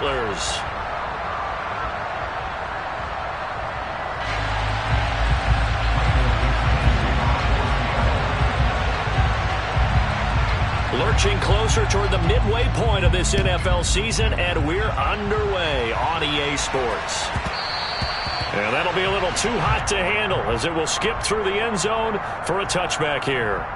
Antlers. Lurching closer toward the midway point of this NFL season, and we're underway on EA Sports. And that'll be a little too hot to handle as it will skip through the end zone for a touchback here.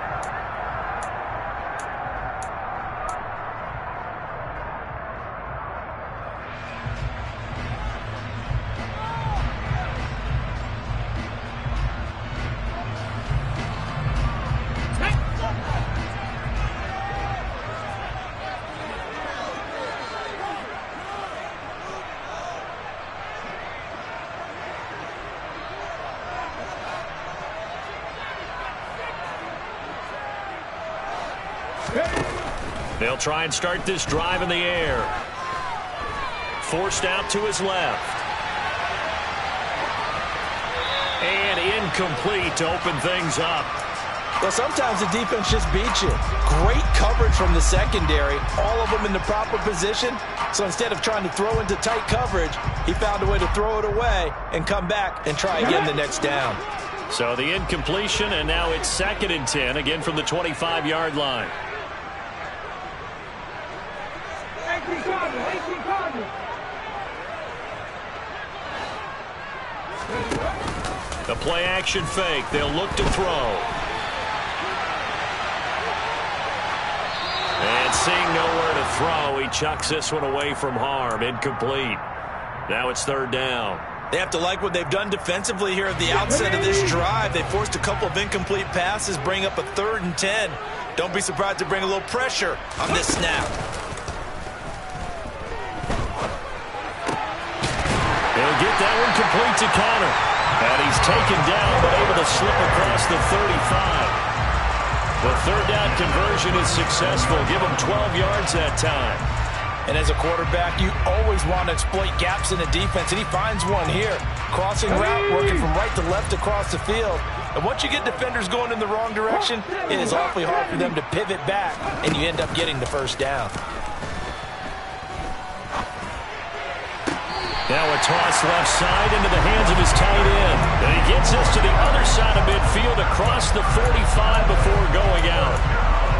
They'll try and start this drive in the air. Forced out to his left. And incomplete to open things up. Well, sometimes the defense just beats you. Great coverage from the secondary. All of them in the proper position. So instead of trying to throw into tight coverage, he found a way to throw it away and come back and try again the next down. So the incompletion, and now it's 2nd and 10, again from the 25-yard line. The play-action fake. They'll look to throw. And seeing nowhere to throw, he chucks this one away from harm. Incomplete. Now it's 3rd down. They have to like what they've done defensively here at the outset of this drive. They forced a couple of incomplete passes, bring up a 3rd and 10. Don't be surprised to bring a little pressure on this snap. He'll get that one complete to counter. And he's taken down, but able to slip across the 35. The 3rd down conversion is successful. Give him 12 yards that time. And as a quarterback, you always want to exploit gaps in the defense, and he finds one here. Crossing route, working from right to left across the field. And once you get defenders going in the wrong direction, it is awfully hard for them to pivot back, and you end up getting the 1st down. Now a toss left side into the hands of his tight end. And he gets us to the other side of midfield across the 45 before going out.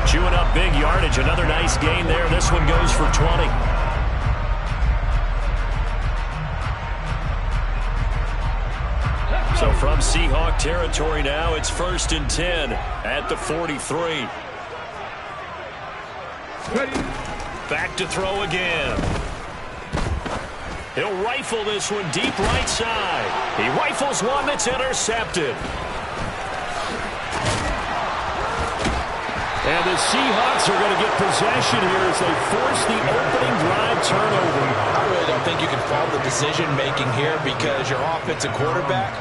Chewing up big yardage. Another nice gain there. This one goes for 20. So from Seahawk territory now, it's 1st and 10 at the 43. Back to throw again. He'll rifle this one deep right side. He rifles one that's intercepted. And the Seahawks are going to get possession here as they force the opening drive turnover. I really don't think you can fault the decision-making here because your offensive quarterback,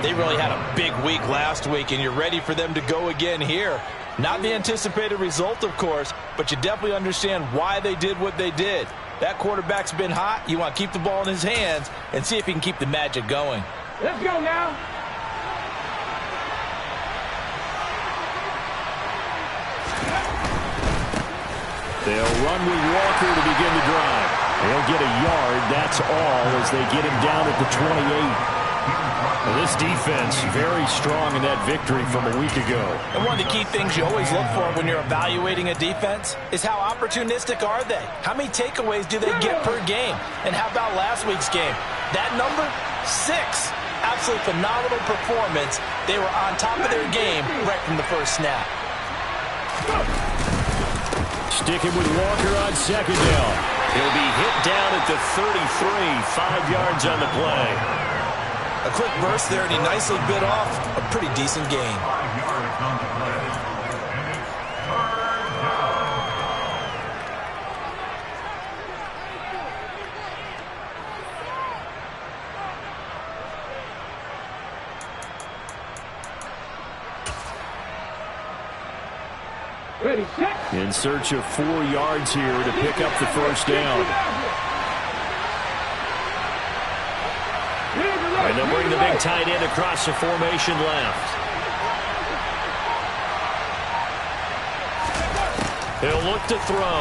they really had a big week last week, and you're ready for them to go again here. Not the anticipated result, of course, but you definitely understand why they did what they did. That quarterback's been hot. You want to keep the ball in his hands and see if he can keep the magic going. Let's go now. They'll run with Walker to begin the drive. They'll get a yard, that's all, as they get him down at the 28. Well, this defense very strong in that victory from a week ago. And one of the key things you always look for when you're evaluating a defense is how opportunistic are they? How many takeaways do they get per game? And how about last week's game? That number, 6. Absolutely phenomenal performance. They were on top of their game right from the first snap. Sticking with Walker on 2nd down. He'll be hit down at the 33, 5 yards on the play. A quick burst there, and he nicely bit off a pretty decent gain. Ready, set. In search of 4 yards here to pick up the 1st down. And they'll bring the big tight end across the formation left. He'll look to throw.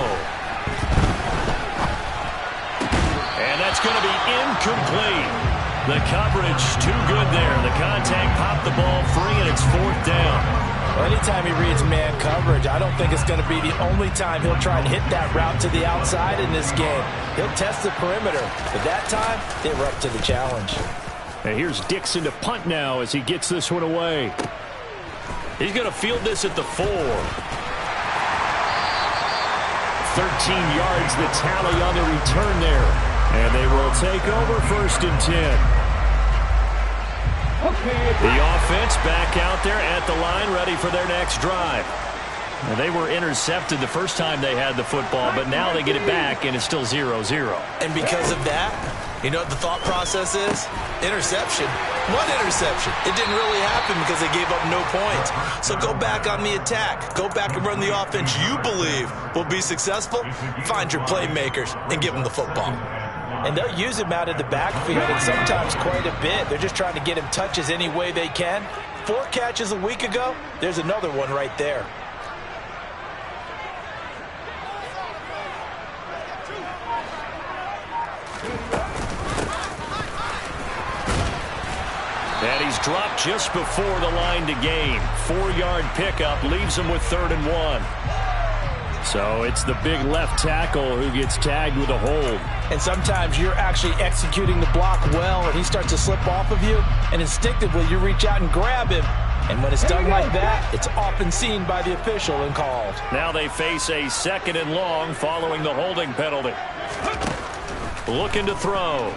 going to be incomplete. The coverage too good there. The contact popped the ball free, and it's 4th down. Well, anytime he reads man coverage, I don't think it's going to be the only time he'll try and hit that route to the outside in this game. He'll test the perimeter, but that time, they were up to the challenge. And here's Dixon to punt now as he gets this one away. He's going to field this at the 4. 13 yards the tally on the return there. And they will take over 1st and 10. The offense back out there at the line, ready for their next drive. And they were intercepted the first time they had the football, but now they get it back, and it's still 0-0. And because of that, you know what the thought process is? Interception. One interception. It didn't really happen because they gave up no points. So go back on the attack. Go back and run the offense you believe will be successful. Find your playmakers and give them the football. And they'll use him out of the backfield, and sometimes quite a bit. They're just trying to get him touches any way they can. 4 catches a week ago. There's another one right there. And he's dropped just before the line to gain. 4-yard pickup leaves him with 3rd and 1. So it's the big left tackle who gets tagged with a hold. And sometimes you're actually executing the block well, and he starts to slip off of you, and instinctively you reach out and grab him. And when it's done like that, it's often seen by the official and called. Now they face a 2nd and long following the holding penalty. Looking to throw.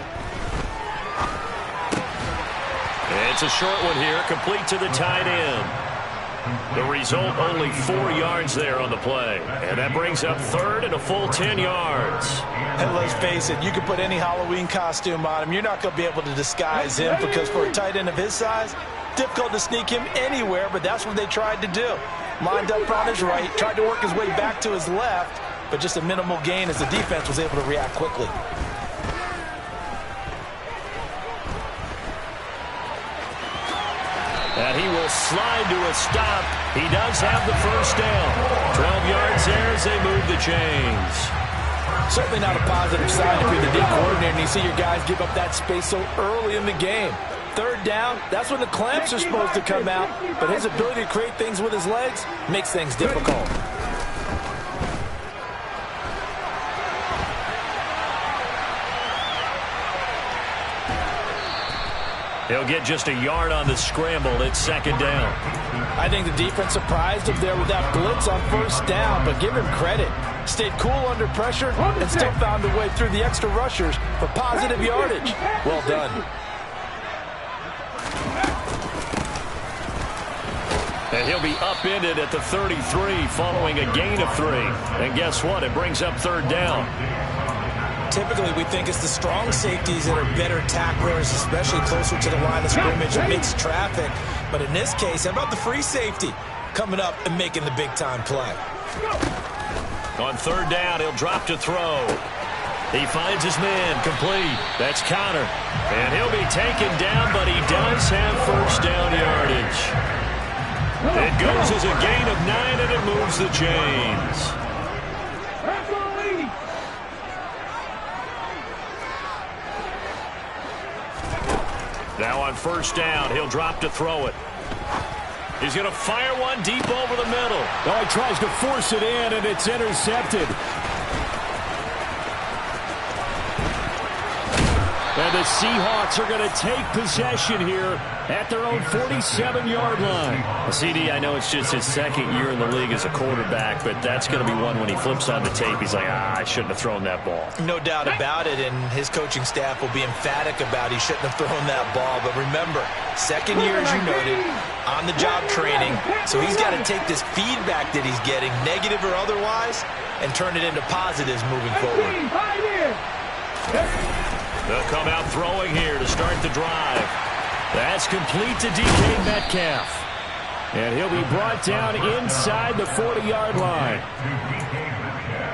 It's a short one here, complete to the tight end. The result, only 4 yards there on the play. And that brings up 3rd and a full 10 yards. And let's face it, you can put any Halloween costume on him. You're not going to be able to disguise him because for a tight end of his size, difficult to sneak him anywhere, but that's what they tried to do. Lined up on his right, tried to work his way back to his left, but just a minimal gain as the defense was able to react quickly. And he will slide to a stop. He does have the 1st down. 12 yards there as they move the chains. Certainly not a positive sign if you're the D coordinator and you see your guys give up that space so early in the game. 3rd down, that's when the clamps are supposed to come out, but his ability to create things with his legs makes things difficult. He'll get just a yard on the scramble. It's 2nd down. I think the defense surprised him there with that blitz on 1st down, but give him credit. Stayed cool under pressure and still found a way through the extra rushers for positive yardage. Well done. And he'll be upended at the 33 following a gain of 3. And guess what? It brings up 3rd down. Typically, we think it's the strong safeties that are better tacklers, especially closer to the line of scrimmage amidst traffic. But in this case, how about the free safety coming up and making the big-time play? On 3rd down, he'll drop to throw. He finds his man, complete. That's Connor. And he'll be taken down, but he does have 1st down yardage. It goes as a gain of 9, and it moves the chains. Now on 1st down, he'll drop to throw it. He's going to fire one deep over the middle. Oh, he tries to force it in, and it's intercepted. And the Seahawks are going to take possession here at their own 47-yard line. CD, I know it's just his 2nd year in the league as a quarterback, but that's going to be one when he flips on the tape. He's like, I shouldn't have thrown that ball. No doubt about it, and his coaching staff will be emphatic about he shouldn't have thrown that ball. But remember, 2nd year, as you noted, on-the-job training. So he's got to take this feedback that he's getting, negative or otherwise, and turn it into positives moving forward. They'll come out throwing here to start the drive. That's complete to DK Metcalf. And he'll be brought down inside the 40-yard line.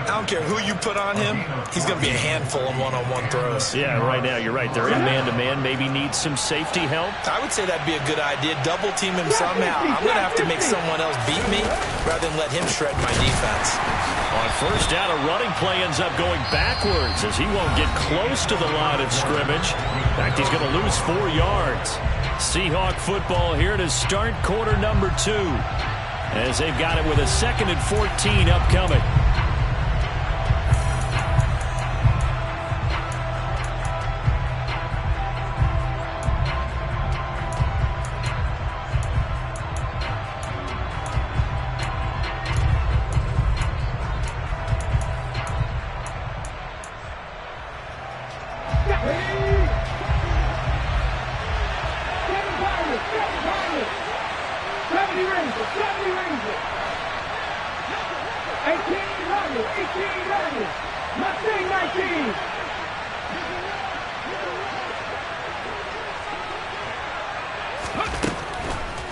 I don't care who you put on him, he's going to be a handful on one-on-one throws. Yeah, right now, you're right. They're in man-to-man. Maybe needs some safety help. I would say that'd be a good idea. Double team him somehow. I'm going to have to make someone else beat me rather than let him shred my defense. On On first down, a running play ends up going backwards as he won't get close to the line of scrimmage. In fact, he's going to lose 4 yards. Seahawk football here to start quarter number 2 as they've got it with a 2nd and 14 upcoming.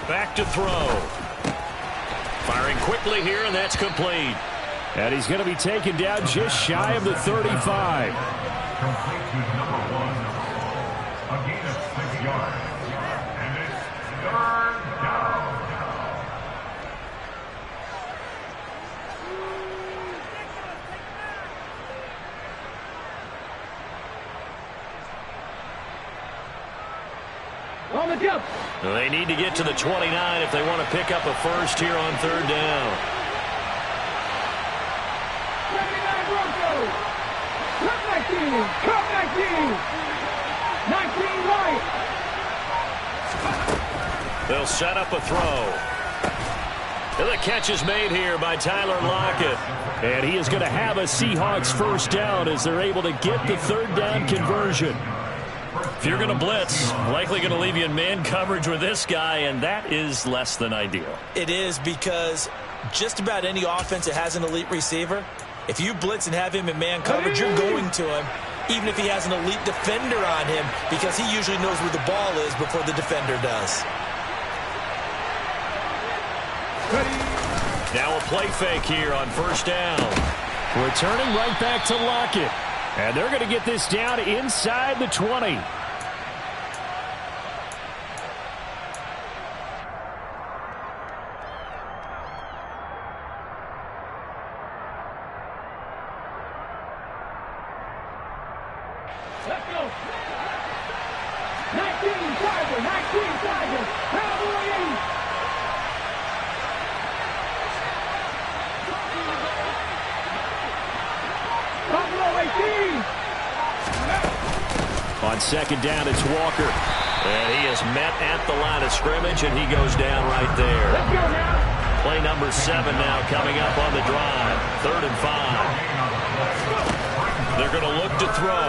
Back to throw. Firing quickly here, and that's complete. And he's going to be taken down just shy of the 35. Complete to number 1. A gain of 6 yards. And it's 3rd down. On the jump. They need to get to the 29 if they want to pick up a first here on 3rd down. 79 Broncos. Cut 19. Cut 19. 19 right. They'll set up a throw. And the catch is made here by Tyler Lockett. And he is going to have a Seahawks first down as they're able to get the 3rd down conversion. If you're going to blitz, likely going to leave you in man coverage with this guy, and that is less than ideal. It is, because just about any offense that has an elite receiver, if you blitz and have him in man coverage, you're going to him, even if he has an elite defender on him, because he usually knows where the ball is before the defender does. Now a play fake here on first down. Returning right back to Lockett. And they're going to get this down inside the 20. Let's go. 19 Tiger. 19 Tiger. Cowboys. Buffalo 18. On second down, it's Walker. And he is met at the line of scrimmage, and he goes down right there. Let's go now. Play number 7 now coming up on the drive. 3rd and 5. They're going to look to throw.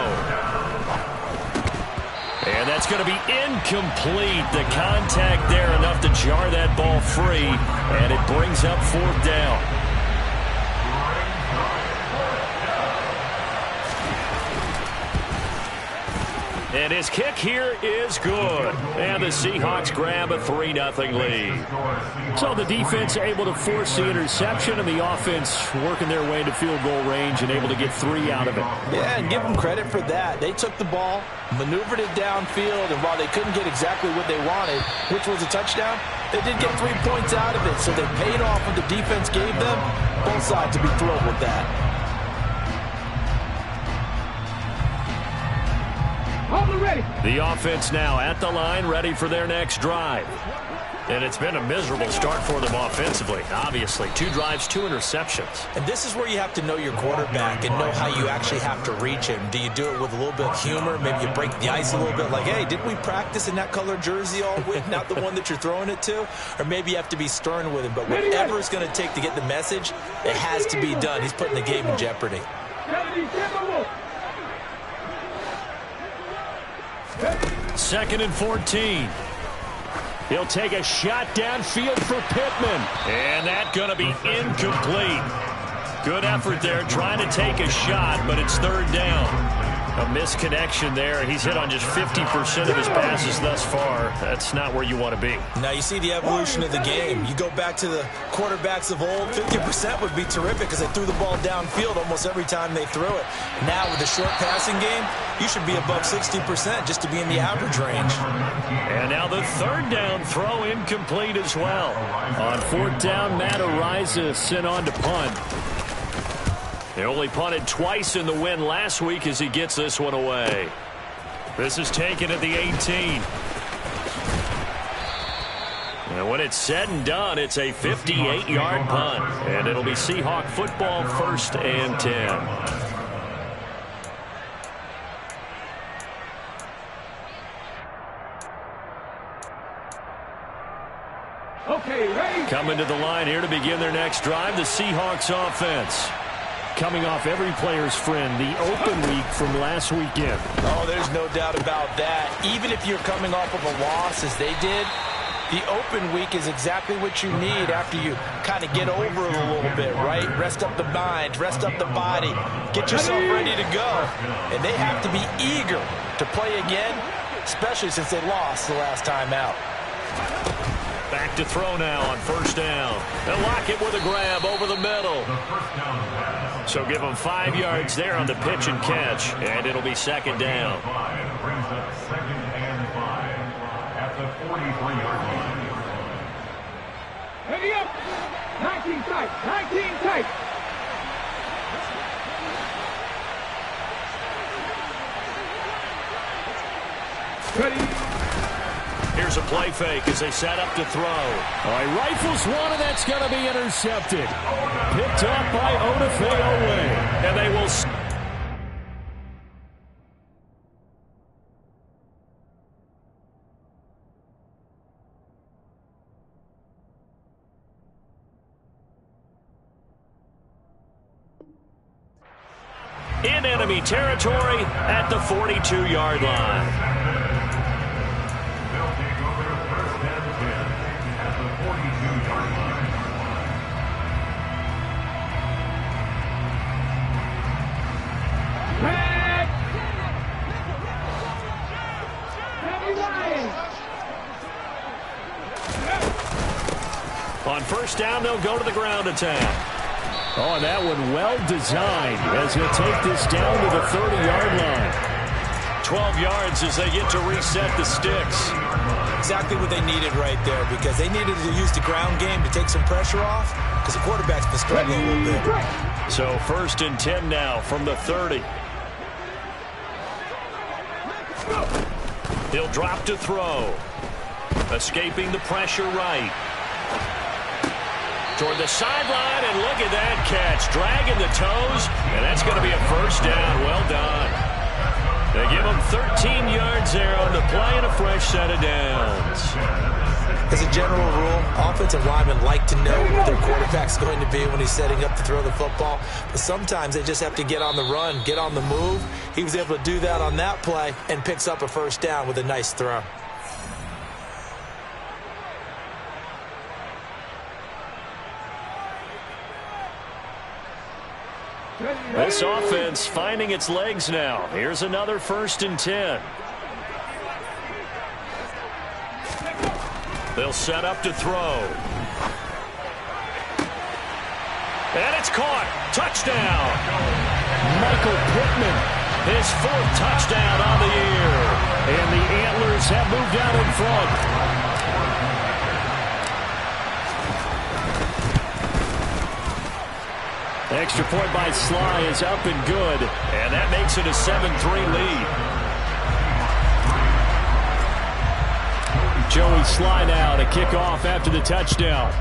And that's going to be incomplete. The contact there enough to jar that ball free, and it brings up 4th down. And his kick here is good. And the Seahawks grab a 3-0 lead. So the defense able to force the interception, and the offense working their way to field goal range and able to get 3 out of it. Yeah, and give them credit for that. They took the ball, maneuvered it downfield, and while they couldn't get exactly what they wanted, which was a touchdown, they did get 3 points out of it. So they paid off what the defense gave them. Both sides to be thrilled with that. The offense now at the line, ready for their next drive. And it's been a miserable start for them offensively, obviously. 2 drives, 2 interceptions. And this is where you have to know your quarterback and know how you actually have to reach him. Do you do it with a little bit of humor? Maybe you break the ice a little bit, like, hey, didn't we practice in that color jersey all week, not the one that you're throwing it to? Or maybe you have to be stern with him. But whatever it's going to take to get the message, it has to be done. He's putting the game in jeopardy. 2nd and 14. He'll take a shot downfield for Pittman. And that's going to be incomplete. Good effort there trying to take a shot, but it's 3rd down. A misconnection there. He's hit on just 50% of his passes thus far. That's not where you want to be. Now you see the evolution of the game. You go back to the quarterbacks of old, 50% would be terrific because they threw the ball downfield almost every time they threw it. Now with the short passing game, you should be above 60% just to be in the average range. And now the 3rd down throw incomplete as well. On 4th down, Matt Araiza sent on to punt. They only punted twice in the win last week as he gets this one away. This is taken at the 18. And when it's said and done, it's a 58-yard punt. And it'll be Seahawk football, 1st and 10. Okay, ready? Coming to the line here to begin their next drive, the Seahawks offense. Coming off every player's friend, the open week from last weekend. Oh, there's no doubt about that. Even if you're coming off of a loss as they did, the open week is exactly what you need after you kind of get over it a little bit, right? Rest up the mind, rest up the body, get yourself ready to go. And they have to be eager to play again, especially since they lost the last time out. Back to throw now on 1st down. They'll lock it with a grab over the middle. So give them 5 yards there on the pitch and catch, and it'll be 2nd down. Brings up 2nd and 5 at the 43-yard line. Ready up. 19 tight. 19 tight. Ready. Here's a play fake as they set up to throw. All right, rifles one, and that's going to be intercepted. Picked up by Odafe-Oweh. And they will... in enemy territory at the 42-yard line. They'll take over 1st and 10 at the 42-yard line. Red. Heavy line. On 1st down, they'll go to the ground attack. Oh, and that one well designed as he'll take this down to the 30-yard line. 12 yards as they get to reset the sticks. Exactly what they needed right there, because they needed to use the ground game to take some pressure off, because the quarterback's been struggling a little bit. So 1st and 10 now from the 30. He'll drop to throw. Escaping the pressure right. Toward the sideline, and look at that catch. Dragging the toes, and that's going to be a 1st down. Well done. They give him 13 yards there on the play and a fresh set of downs. As a general rule, offensive linemen like to know where their quarterback's going to be when he's setting up to throw the football. But sometimes they just have to get on the run, get on the move. He was able to do that on that play and picks up a 1st down with a nice throw. This offense finding its legs now. Here's another 1st and 10. They'll set up to throw. And it's caught. Touchdown. Michael Pittman. His 4th touchdown on the year. And the Antlers have moved out in front. Extra point by Sly is up and good, and that makes it a 7-3 lead. Joey Sly now to kick off after the touchdown.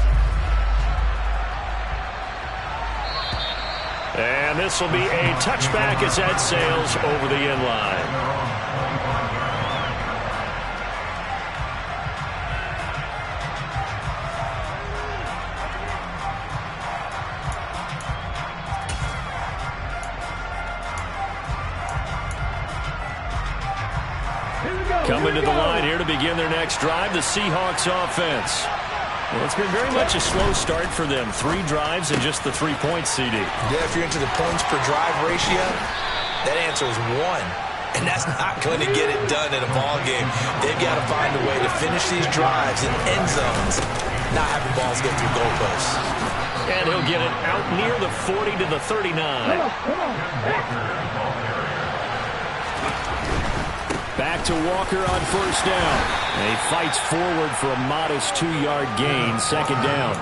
And this will be a touchback as that sails over the end line. Coming to the line here to begin their next drive, the Seahawks offense. Well, it's been very much a slow start for them. 3 drives and just the 3 points, CD. Yeah, if you're into the points per drive ratio, that answer is 1. And that's not going to get it done in a ball game. They've got to find a way to finish these drives in end zones, not having balls get through goalposts. And he'll get it out near the 40 to the 39. Back to Walker on 1st down. And he fights forward for a modest 2-yard gain, 2nd down.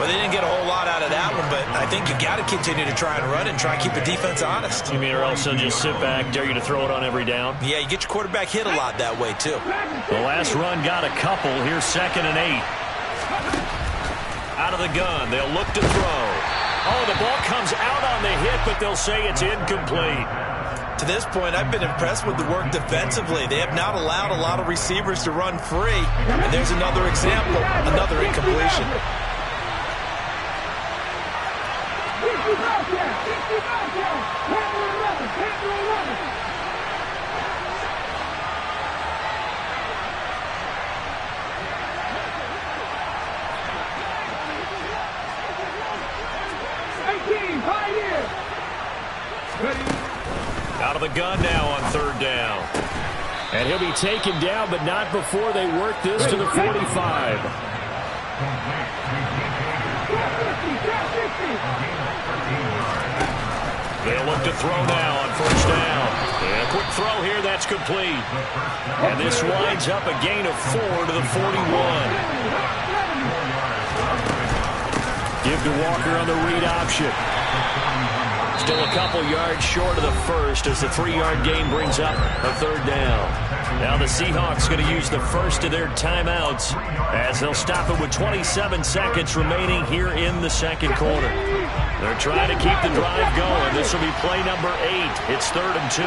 Well, they didn't get a whole lot out of that one, but I think you got to continue to try and run it and try and keep the defense honest. You mean or else they'll just sit back, dare you to throw it on every down? Yeah, you get your quarterback hit a lot that way, too. The last run got a couple. Here's 2nd and 8. Out of the gun, they'll look to throw. Oh, the ball comes out on the hit, but they'll say it's incomplete. To this point, I've been impressed with the work defensively. They have not allowed a lot of receivers to run free. And there's another example, another incompletion. Out of the gun now on 3rd down. And he'll be taken down, but not before they work this to the 45. They'll look to throw now on 1st down. And a quick throw here, that's complete. And this winds up a gain of 4 to the 41. Give to Walker on the read option. Still a couple yards short of the first as the 3-yard gain brings up a 3rd down. Now the Seahawks going to use the first of their timeouts as they'll stop it with 27 seconds remaining here in the 2nd quarter. They're trying to keep the drive going. This will be play number 8. It's 3rd and 2.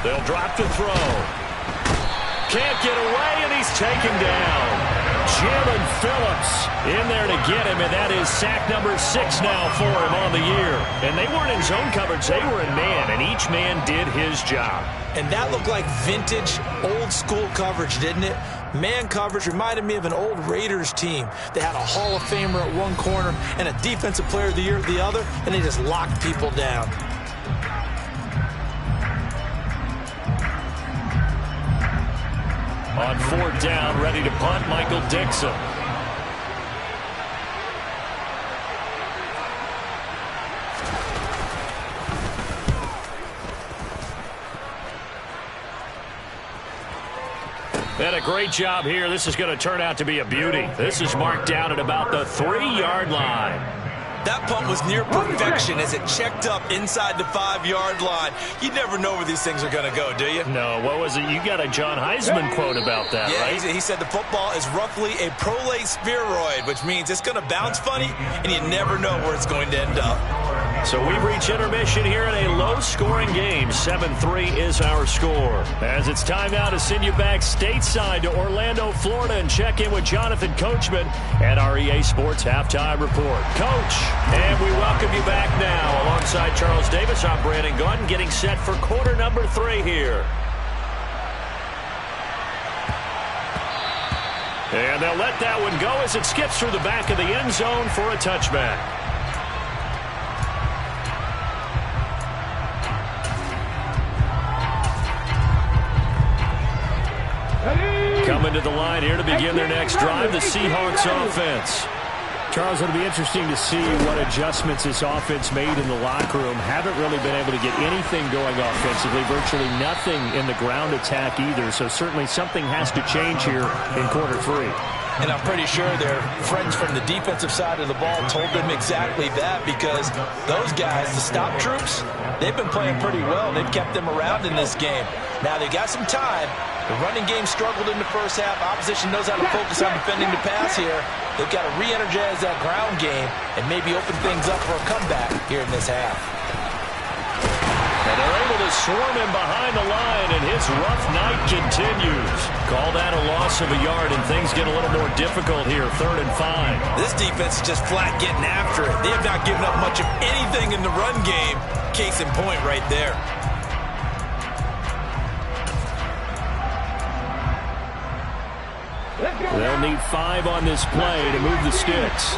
They'll drop to throw. Can't get away, and he's taken down. Jalen Phillips in there to get him, and that is sack number 6 now for him on the year. And they weren't in zone coverage. They were in man, and each man did his job. And that looked like vintage, old-school coverage, didn't it? Man coverage reminded me of an old Raiders team. They had a Hall of Famer at one corner and a Defensive Player of the Year at the other, and they just locked people down. On 4th down, ready to punt, Michael Dixon. And a great job here. This is going to turn out to be a beauty. This is marked down at about the 3-yard line. That punt was near perfection as it checked up inside the 5-yard line. You never know where these things are going to go, do you? No, what was it? You got a John Heisman quote about that, right? Yeah, he said the football is roughly a prolate spheroid, which means it's going to bounce funny, and you never know where it's going to end up. So we reach intermission here in a low-scoring game. 7-3 is our score. As it's time now to send you back stateside to Orlando, Florida, and check in with Jonathan Coachman at our EA Sports Halftime Report. Coach, and we welcome you back now. Alongside Charles Davis, I'm Brandon Gaudin, getting set for quarter number 3 here. And they'll let that one go as it skips through the back of the end zone for a touchback. Coming to the line here to begin their next drive, the Seahawks offense. Charles, it'll be interesting to see what adjustments this offense made in the locker room. Haven't really been able to get anything going offensively, virtually nothing in the ground attack either. So certainly something has to change here in quarter 3. And I'm pretty sure their friends from the defensive side of the ball told them exactly that, because those guys, the stop troops, they've been playing pretty well. They've kept them around in this game. Now they got some time. The running game struggled in the first half. Opposition knows how to focus on defending the pass here. They've got to re-energize that ground game and maybe open things up for a comeback here in this half. And they're able to swarm him behind the line, and his rough night continues. Call that a loss of a yard, and things get a little more difficult here, 3rd and 5. This defense is just flat getting after it. They have not given up much of anything in the run game. Case in point right there. They'll need 5 on this play to move the sticks.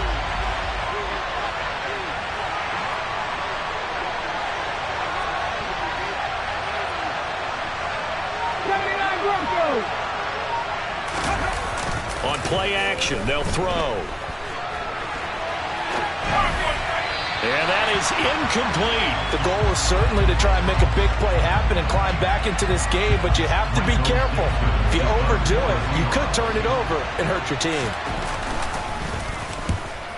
On play action, they'll throw. And that is incomplete. The goal is certainly to try and make a big play happen and climb back into this game, but you have to be careful. If you overdo it, you could turn it over and hurt your team.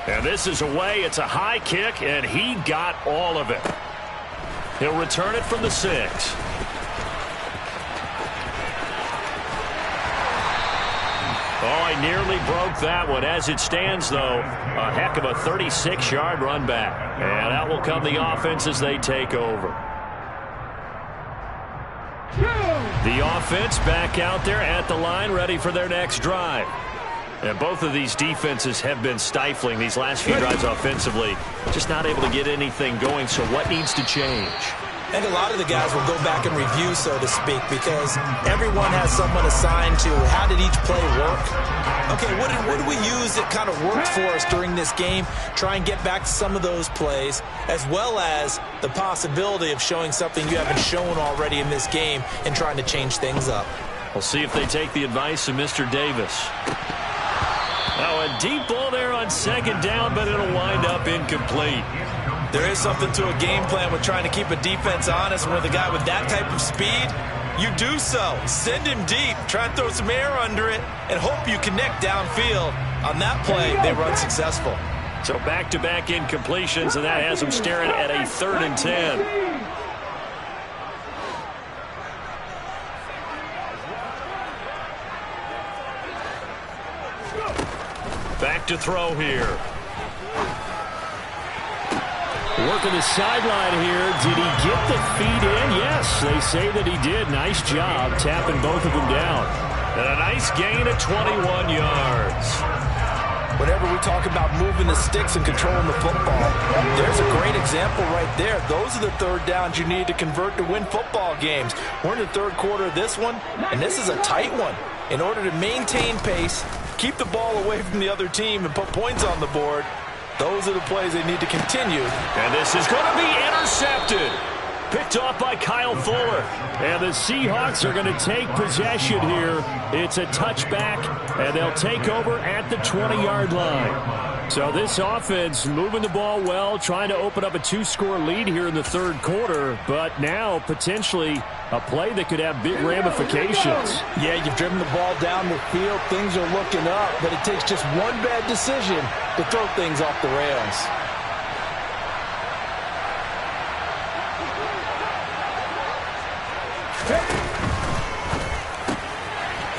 And this is away. It's a high kick, and he got all of it. He'll return it from the 6. Oh, I nearly broke that one. As it stands, though, a heck of a 36-yard run back. And out will come the offense as they take over. The offense back out there at the line, ready for their next drive. And both of these defenses have been stifling these last few drives offensively. Just not able to get anything going, so what needs to change? I think a lot of the guys will go back and review, so to speak, because everyone has someone assigned to how did each play work. Okay, what did we use that kind of worked for us during this game? Try and get back to some of those plays, as well as the possibility of showing something you haven't shown already in this game and trying to change things up. We'll see if they take the advice of Mr. Davis. Oh, a deep ball there on second down, but it'll wind up incomplete. There is something to a game plan with trying to keep a defense honest. With a guy with that type of speed, you do so. Send him deep, try and throw some air under it, and hope you connect downfield. On that play, they run successful. So back-to-back incompletions, and that has them staring at a 3rd and 10. Back to throw here. Working the sideline here. Did he get the feet in? Yes, they say that he did. Nice job tapping both of them down. And a nice gain of 21 yards. Whenever we talk about moving the sticks and controlling the football, there's a great example right there. Those are the 3rd downs you need to convert to win football games. We're in the 3rd quarter of this one, and this is a tight one. In order to maintain pace, keep the ball away from the other team, and put points on the board, those are the plays they need to continue. And this is going to be intercepted. Picked off by Kyle Fuller. And the Seahawks are going to take possession here. It's a touchback, and they'll take over at the 20-yard line. So this offense moving the ball well, trying to open up a 2-score lead here in the 3rd quarter, but now potentially a play that could have big ramifications. Yeah, you've driven the ball down the field. Things are looking up, but it takes just one bad decision to throw things off the rails.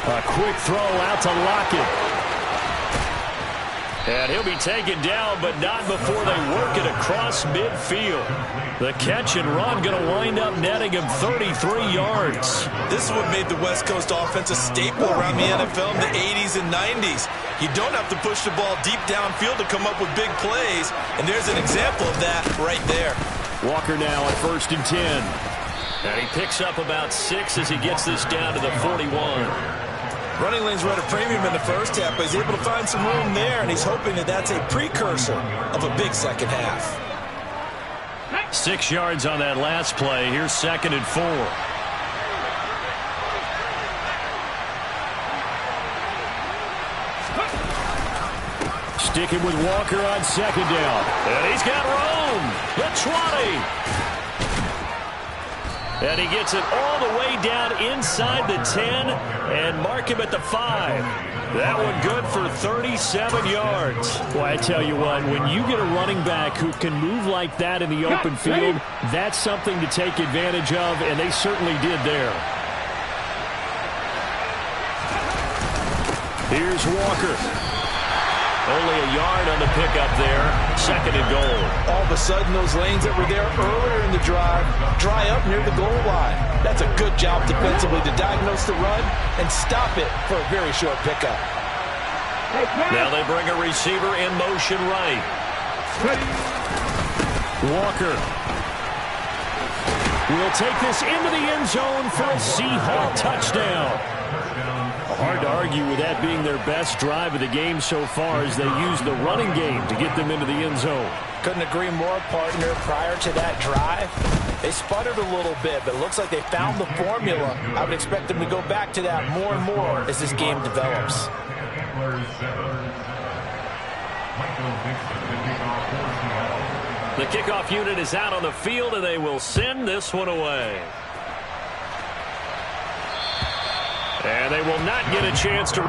A quick throw out to Lockett. And he'll be taken down, but not before they work it across midfield. The catch and run going to wind up netting him 33 yards. This is what made the West Coast offense a staple around the NFL in the 80s and 90s. You don't have to push the ball deep downfield to come up with big plays, and there's an example of that right there. Walker now at 1st and 10. And he picks up about 6 as he gets this down to the 41. Running lanes were at a premium in the first half, but he's able to find some room there, and he's hoping that that's a precursor of a big second half. 6 yards on that last play. Here's 2nd and 4. Sticking with Walker on 2nd down. And he's got room. The 20. And he gets it all the way down inside the 10 and mark him at the 5. That one good for 37 yards. Boy, I tell you what, when you get a running back who can move like that in the open field, that's something to take advantage of, and they certainly did there. Here's Walker. Only a yard on the pickup there. 2nd and goal. All of a sudden, those lanes that were there earlier in the drive dry up near the goal line. That's a good job defensively to diagnose the run and stop it for a very short pickup. Now they bring a receiver in motion right. Walker will take this into the end zone for a Seahawk touchdown. Hard to argue with that being their best drive of the game so far as they use the running game to get them into the end zone. Couldn't agree more, partner. Prior to that drive, they sputtered a little bit, but it looks like they found the formula. I would expect them to go back to that more and more as this game develops. The kickoff unit is out on the field, and they will send this one away. And they will not get a chance to...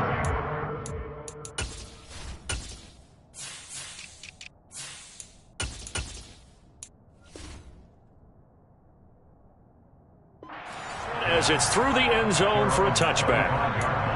as it's through the end zone for a touchback.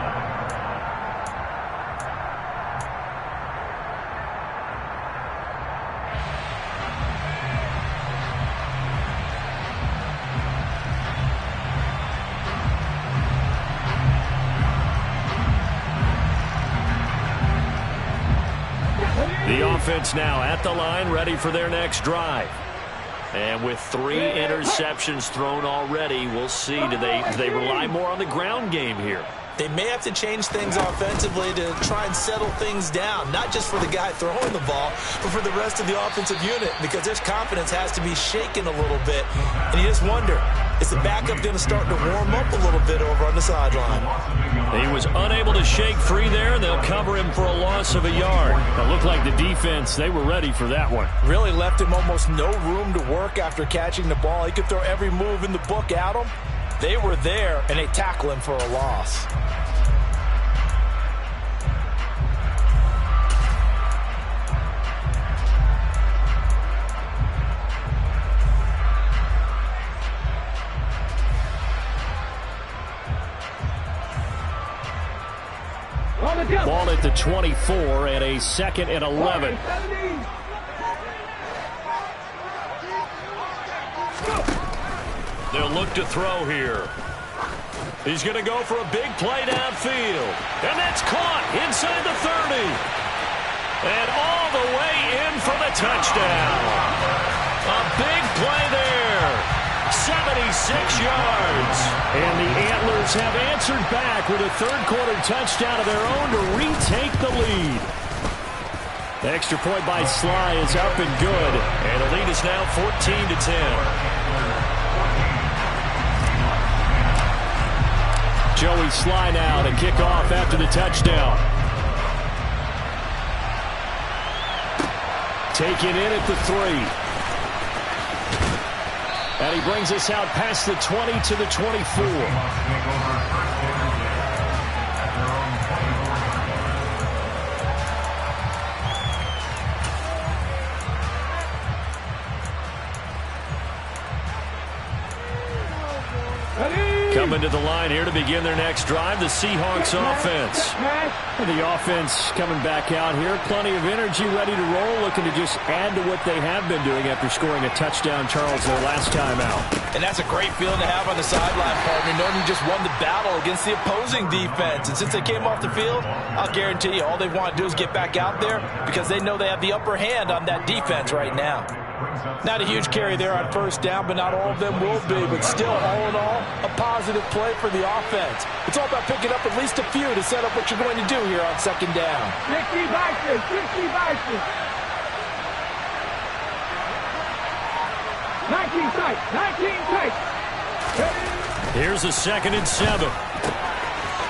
The offense now at the line, ready for their next drive. And with 3 interceptions thrown already, we'll see. Do they rely more on the ground game here? They may have to change things offensively to try and settle things down, not just for the guy throwing the ball, but for the rest of the offensive unit, because their confidence has to be shaken a little bit. And you just wonder, is the backup going to start to warm up a little bit over on the sideline? He was unable to shake free there, and they'll cover him for a loss of a yard. It looked like the defense, they were ready for that one. Really left him almost no room to work after catching the ball. He could throw every move in the book at him. They were there, and they tackle him for a loss. Ball at the 24 and a 2nd and 11. They'll look to throw here. He's going to go for a big play downfield. And that's caught inside the 30. And all the way in for the touchdown. A big play there. 76 yards. And the Antlers have answered back with a third-quarter touchdown of their own to retake the lead. The extra point by Sly is up and good. And the lead is now 14-10. Joey Sly now to kick off after the touchdown. Taken in at the 3. And he brings us out past the 20 to the 24. Coming to the line here to begin their next drive, the Seahawks offense. And the offense coming back out here. Plenty of energy, ready to roll, looking to just add to what they have been doing after scoring a touchdown, Charles, their last time out. And that's a great feeling to have on the sideline, partner, knowing you just won the battle against the opposing defense. And since they came off the field, I'll guarantee you all they want to do is get back out there because they know they have the upper hand on that defense right now. Not a huge carry there on first down, but not all of them will be. But still, all in all, a positive play for the offense. It's all about picking up at least a few to set up what you're going to do here on second down. 60 Vikings, 60 Vikings. 19 tight, 19 tight. Here's a 2nd and 7.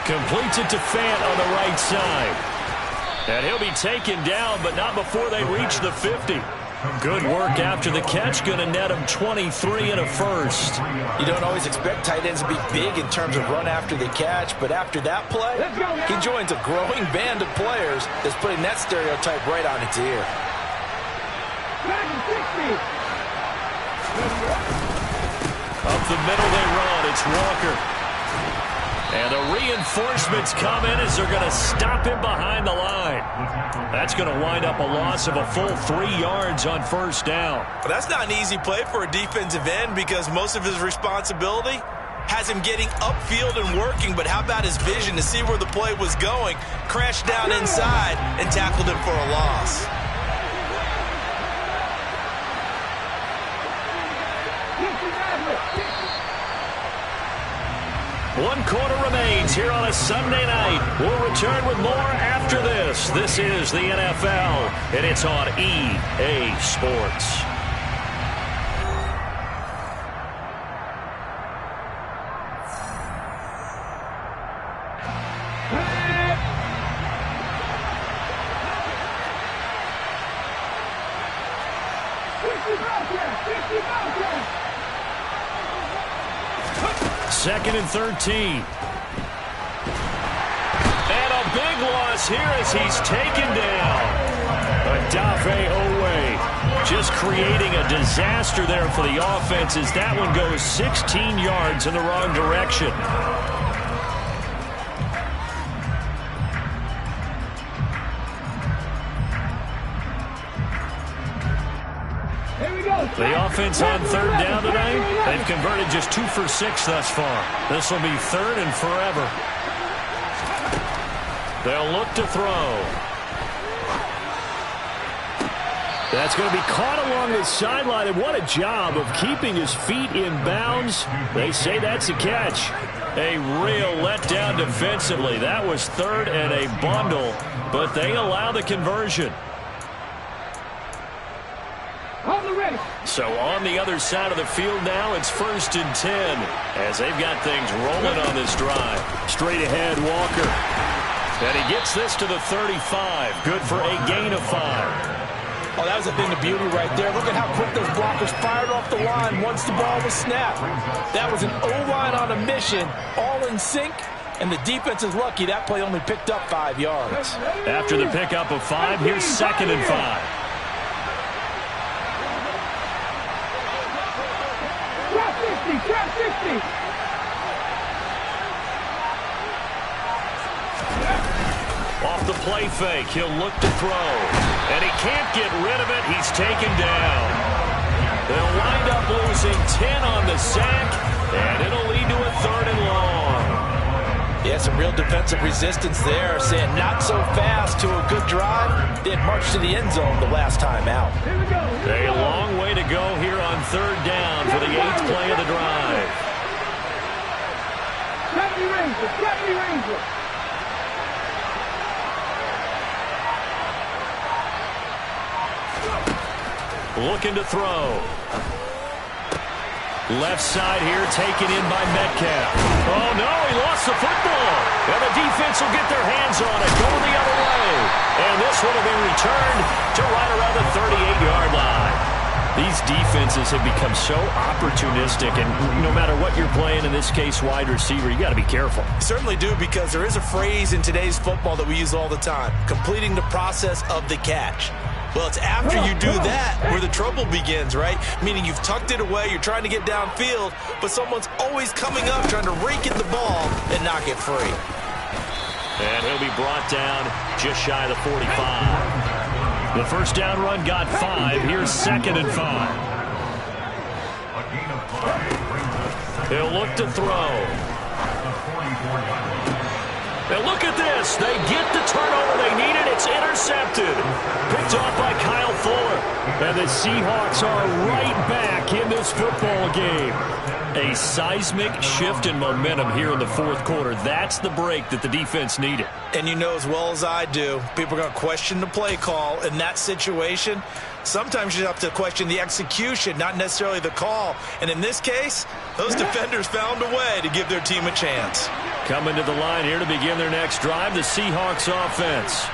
Completes it to Fant on the right side. And he'll be taken down, but not before they reach the 50. Good work after the catch. Going to net him 23 and a first. You don't always expect tight ends to be big in terms of run after the catch, but after that play, he joins a growing band of players that's putting that stereotype right on its ear. Up the middle they run. It's Walker. And the reinforcements come in as they're going to stop him behind the line. That's going to wind up a loss of a full 3 yards on first down. But that's not an easy play for a defensive end because most of his responsibility has him getting upfield and working. But how about his vision to see where the play was going, crashed down inside, and tackled him for a loss. One quarter remains here on a Sunday night. We'll return with more after this. This is the NFL, and it's on EA Sports. 2nd and 13. And a big loss here as he's taken down. Adave Owe just creating a disaster there for the offense as that one goes 16 yards in the wrong direction. The offense on 3rd down tonight, they've converted just 2 for 6 thus far. This will be 3rd and forever. They'll look to throw. That's going to be caught along the sideline, and what a job of keeping his feet in bounds. They say that's a catch. A real letdown defensively. That was 3rd and a bundle, but they allow the conversion. So on the other side of the field now, it's 1st and 10 as they've got things rolling on this drive. Straight ahead, Walker. And he gets this to the 35. Good for a gain of 5. Oh, that was a thing of beauty right there. Look at how quick those blockers fired off the line once the ball was snapped. That was an O-line on a mission, all in sync, and the defense is lucky that play only picked up 5 yards. After the pickup of 5, here's 2nd and 5. Off the play fake, he'll look to throw. And he can't get rid of it. He's taken down. They'll wind up losing 10 on the sack, and it'll lead to a 3rd and long. Yeah, some real defensive resistance there, saying not so fast to a good drive. They had marched to the end zone the last time out. A long way to go here on 3rd down for the 8th play of the drive. 70 Rangers. Looking to throw. Left side here taken in by Metcalf. Oh, no, he lost the football. And the defense will get their hands on it, going the other way. And this one will be returned to right around the 38-yard line. These defenses have become so opportunistic, and no matter what you're playing, in this case wide receiver, you got to be careful. Certainly do, because there is a phrase in today's football that we use all the time, completing the process of the catch. Well, it's after you do that where the trouble begins, right? Meaning you've tucked it away, you're trying to get downfield, but someone's always coming up trying to rake at the ball and knock it free. And he'll be brought down just shy of the 45. The first down run got 5. Here's 2nd and 5. He'll look to throw. And look at this. They get the turnover they needed. It's intercepted. Picked off by Kyle Fuller. And the Seahawks are right back in this football game. A seismic shift in momentum here in the 4th quarter. That's the break that the defense needed. And you know as well as I do, people are going to question the play call in that situation. Sometimes you have to question the execution, not necessarily the call. And in this case, those defenders found a way to give their team a chance. Coming to the line here to begin their next drive, the Seahawks offense.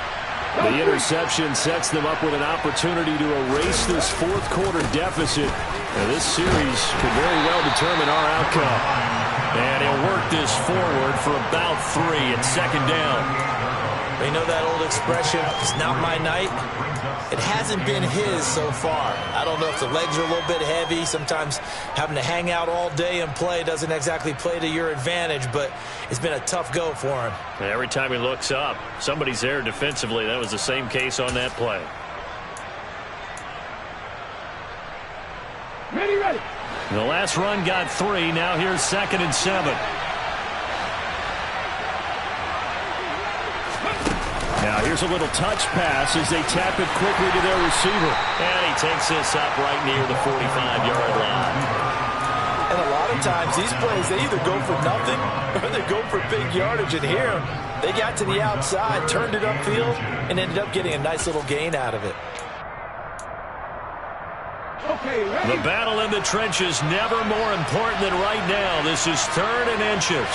The interception sets them up with an opportunity to erase this 4th quarter deficit. Now, this series could very well determine our outcome. And he'll work this forward for about 3 at 2nd down. You know that old expression, it's not my night? It hasn't been his so far. I don't know if the legs are a little bit heavy. Sometimes having to hang out all day and play doesn't exactly play to your advantage, but it's been a tough go for him. And every time he looks up, somebody's there defensively. That was the same case on that play. Ready. The last run got 3. Now here's 2nd and 7. Now here's a little touch pass as they tap it quickly to their receiver. And he takes this up right near the 45-yard line. And a lot of times these plays, they either go for nothing or they go for big yardage. And here, they got to the outside, turned it upfield, and ended up getting a nice little gain out of it. The battle in the trenches never more important than right now. This is 3rd and inches.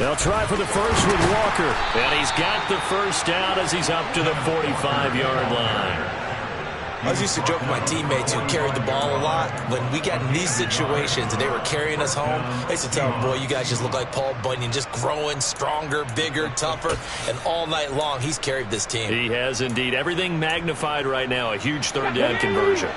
They'll try for the first with Walker. And he's got the first down as he's up to the 45-yard line. I was used to joke with my teammates who carried the ball a lot. When we got in these situations and they were carrying us home, I used to tell them, boy, you guys just look like Paul Bunyan, just growing stronger, bigger, tougher. And all night long, he's carried this team. He has indeed. Everything magnified right now. A huge third down conversion.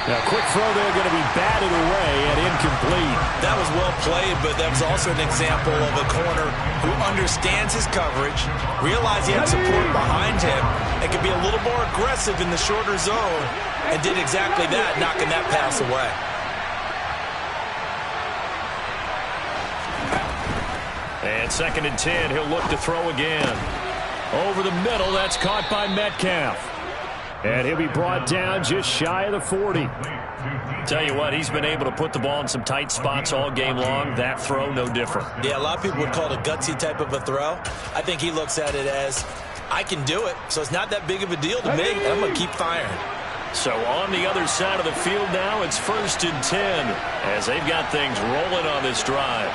Now, quick throw there, going to be batted away and incomplete. That was well played, but that was also an example of a corner who understands his coverage, realized he had support behind him, and could be a little more aggressive in the shorter zone, and did exactly that, knocking that pass away. And 2nd and 10, he'll look to throw again. Over the middle, that's caught by Metcalf. And he'll be brought down just shy of the 40. Tell you what, he's been able to put the ball in some tight spots all game long. That throw, no different. Yeah, a lot of people would call it a gutsy type of a throw. I think he looks at it as, I can do it, so it's not that big of a deal to me, and I'm going to keep firing. So on the other side of the field now, it's 1st and 10 as they've got things rolling on this drive.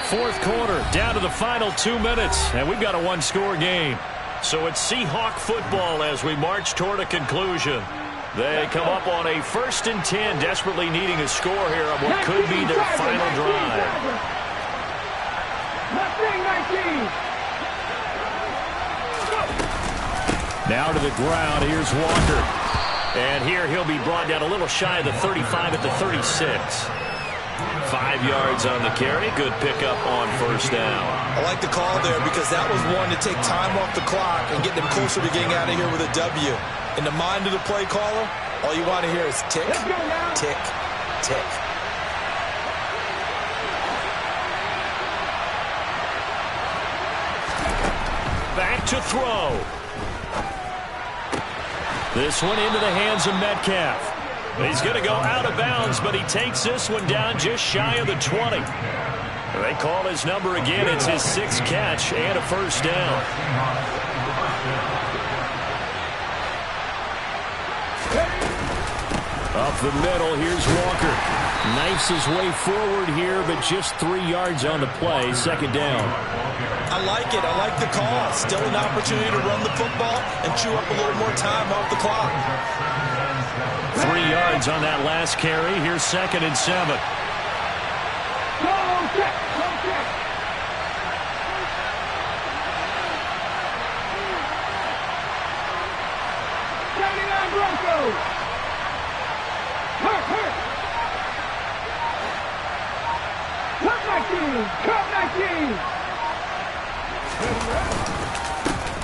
4th quarter, down to the final 2 minutes, and we've got a one-score game. So it's Seahawk football as we march toward a conclusion. They come up on a 1st and 10, desperately needing a score here on what could be their final drive. Now to the ground, here's Walker. And here he'll be brought down a little shy of the 35 at the 36. 5 yards on the carry. Good pickup on 1st down. I like the call there because that was one to take time off the clock and get them closer to getting out of here with a W. In the mind of the play caller, all you want to hear is tick, tick, tick. Back to throw. This one into the hands of Metcalf. He's going to go out of bounds, but he takes this one down just shy of the 20. They call his number again. It's his 6th catch and a 1st down. Up the middle, here's Walker. Knifes his way forward here, but just 3 yards on the play. 2nd down. I like it. I like the call. Still an opportunity to run the football and chew up a little more time off the clock. 3 yards on that last carry. Here's 2nd and 7.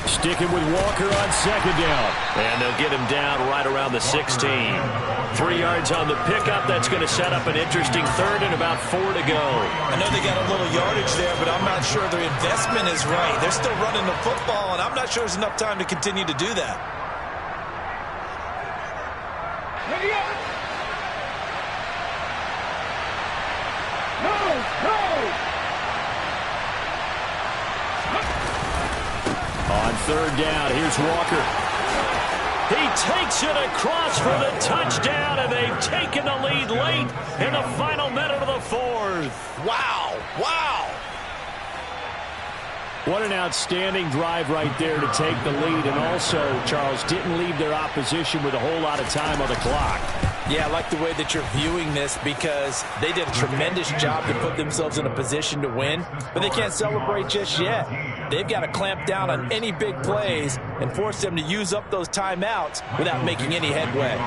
Sticking with Walker on 2nd down. And they'll get him down right around the 16. 3 yards on the pickup. That's going to set up an interesting 3rd and about 4 to go. I know they got a little yardage there, but I'm not sure their investment is right. They're still running the football, and I'm not sure there's enough time to continue to do that. On 3rd down, here's Walker. He takes it across for the touchdown, and they've taken the lead late in the final minute of the 4th. Wow. Wow. What an outstanding drive right there to take the lead. And also, Charles, didn't leave their opposition with a whole lot of time on the clock. Yeah, I like the way that you're viewing this because they did a tremendous job to put themselves in a position to win, but they can't celebrate just yet. They've got to clamp down on any big plays and force them to use up those timeouts without making any headway.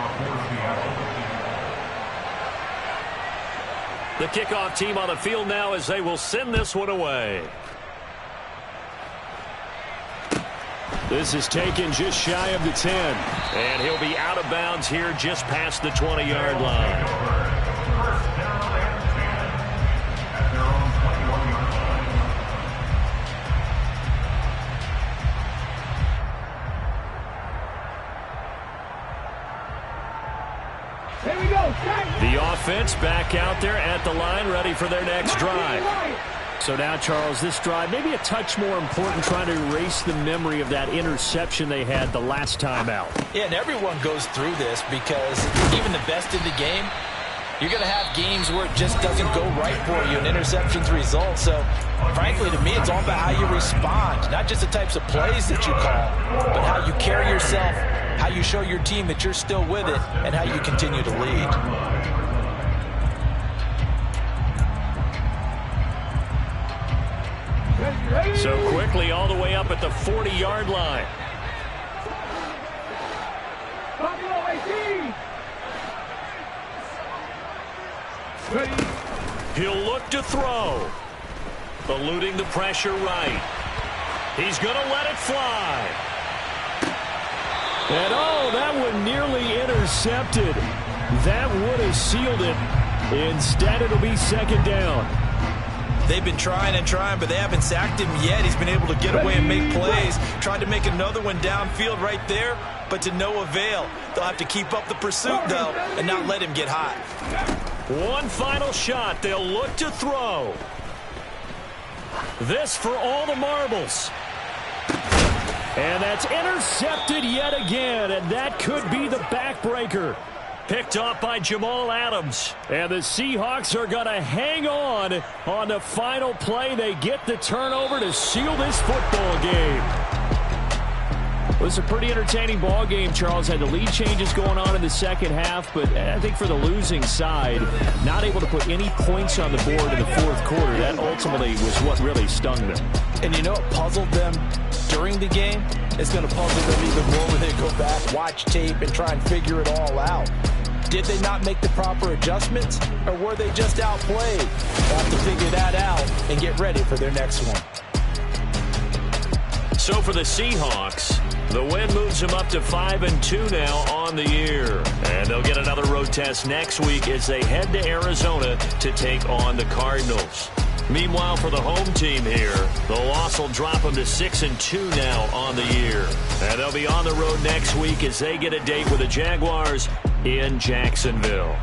The kickoff team on the field now as they will send this one away. This is taken just shy of the 10. And he'll be out of bounds here just past the 20-yard line. First down and 10 at their own 21-yard line. Here we go. The offense back out there at the line, ready for their next drive. So now, Charles, this drive maybe a touch more important, trying to erase the memory of that interception they had the last time out. Yeah, and everyone goes through this because even the best in the game, you're going to have games where it just doesn't go right for you and interceptions result. So, frankly, to me, it's all about how you respond, not just the types of plays that you call, but how you carry yourself, how you show your team that you're still with it, and how you continue to lead. So quickly all the way up at the 40-yard line. He'll look to throw. Eluding the pressure right. He's going to let it fly. And oh, that one nearly intercepted. That would have sealed it. Instead, it'll be second down. They've been trying and trying, but they haven't sacked him yet. He's been able to get away and make plays. Tried to make another one downfield right there, but to no avail. They'll have to keep up the pursuit, though, and not let him get hot. One final shot. They'll look to throw. This for all the marbles. And that's intercepted yet again, and that could be the backbreaker. Picked off by Jamal Adams. And the Seahawks are going to hang on the final play. They get the turnover to seal this football game. It was a pretty entertaining ball game, Charles. Had the lead changes going on in the second half, but I think for the losing side, not able to put any points on the board in the fourth quarter, that ultimately was what really stung them. And you know what puzzled them during the game? It's going to puzzle them even more when they go back, watch tape, and try and figure it all out. Did they not make the proper adjustments, or were they just outplayed? They'll have to figure that out and get ready for their next one. So for the Seahawks, the win moves them up to 5-2 now on the year. And they'll get another road test next week as they head to Arizona to take on the Cardinals. Meanwhile, for the home team here, the loss will drop them to 6-2 now on the year. And they'll be on the road next week as they get a date with the Jaguars in Jacksonville.